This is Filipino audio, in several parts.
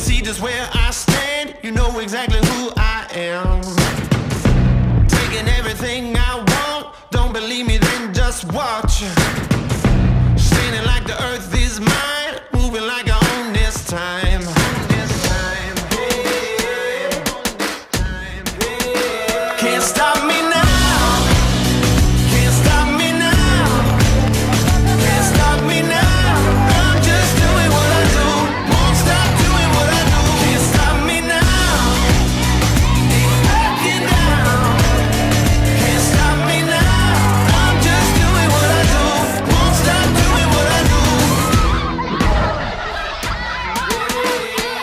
see just where I stand. You know exactly who I am. Taking everything I want. Don't believe me, then just watch. Standing like the earth is mine. Moving like I own this time. Can't stop me now. Can't stop me now. Can't stop me now. I'm just doing what I do. Won't stop doing what I do. Can't stop me now. Ain't backing down. Can't stop me now. I'm just doing what I do. Won't stop doing what I do.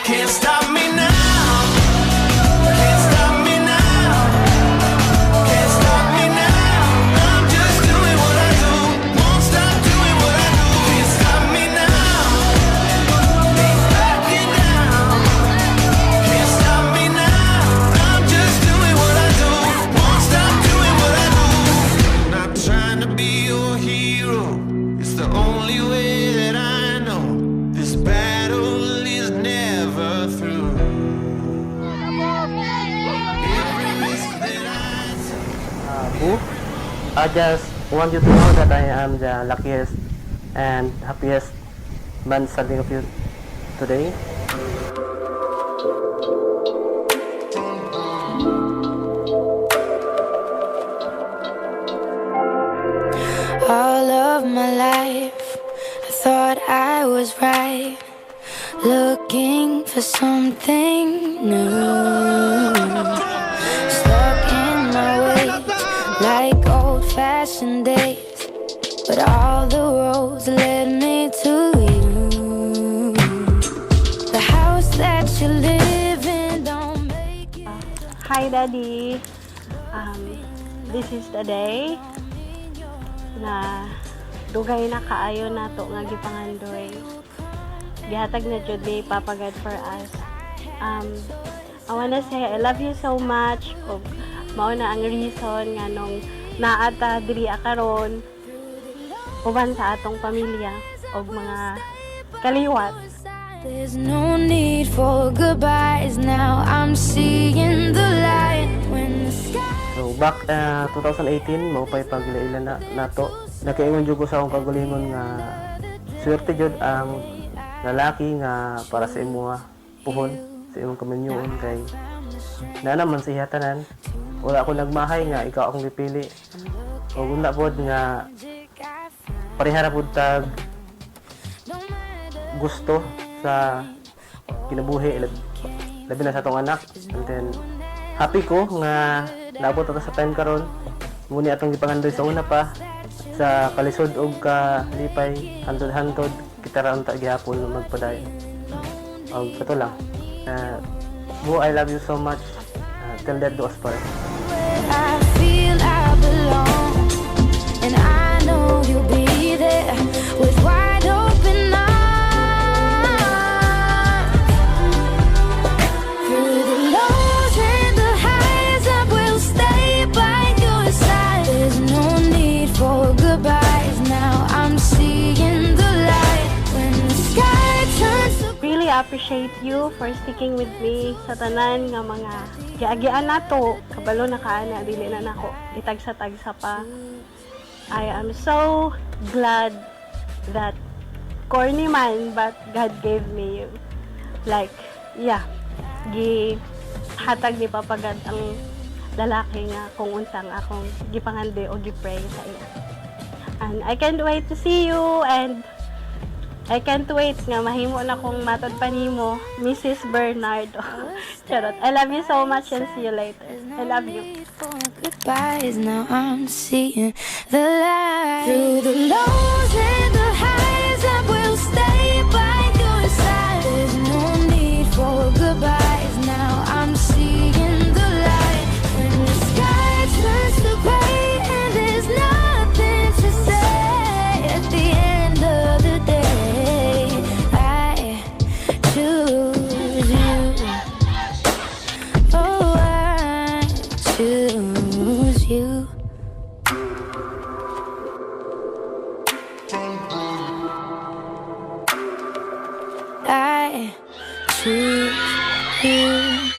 Can't stop me now. Can't stop me now. Can't stop me now. I'm just doing what I do. Won't stop doing what I do. Can't stop me now. Ain't backing down. Can't stop me now. I'm just doing what I do. Won't stop doing what I do. Not trying to be your hero. It's the only way that I know. This battle is never through. Every risk that I take. Boo, I just want you to know that I am the luckiest and happiest man standing of you today. All of my life, I thought I was right, looking for something new. Stuck in my ways, like old-fashioned days, but all the roads led me to you. The house that you live in don't make it. Hi, Daddy. This is the day na dugay na kaayo nato nga gipangandoy. Gihatag na jud ni Papa God for us. I wanna say I love you so much. Og mao na ang reason nga nung naata diri karon uban sa atong pamilya og mga kaliwat. There's no need for goodbyes now. I'm seeing the light when the sky. So back 2018 mo pay pagilailan na nato. Nakaingon jud ko sa akong kagalingon nga swerte jud ang lalaki nga para sa imo puhon sa imong kaminyoon kay na naman siya tanan. Wala ako nagmahay nga ikaw akong gipili. O una pod nga parihara pod tag gusto sa kinabuhi labi na sa atong anak. And then happy ko nga naabot ato sa time karon. Muni atong gipangandoy sa una pa sa kalisod og kalipay hantod-hantod kita ra unta gihapon magpadayon. Og kato lang. Bo, I love you so much. Till death do us part. I feel I belong, and I know you'll be there with wide open arms. Through the lows and the highs, I will stay by your side. There's no need for goodbyes now. I'm seeing the light when the sky turns to. Really appreciate you for sticking with me sa tanan nga mga giagian nato. Kabalo na kaana dili na nako itagsa-tagsa pa. I am so glad that corny man but God gave me you. Like, yeah, hatag ni Papa God ang lalaki nga kung unsang akong gipangandi o gipray sa iya. And I can't wait to see you, and I can't wait nga mahimo na kong matod pa nimo, Mrs. Bernardo. Charot. I love you so much and see you later. I love you. Goodbyes, now I'm seeing the light. Through the lows and the highs, I will stay by your side. There's no need for goodbyes, now I'm seeing the light. When the sky turns to gray and there's nothing to say at the end of the day, I choose you. Oh, I choose you. I choose you.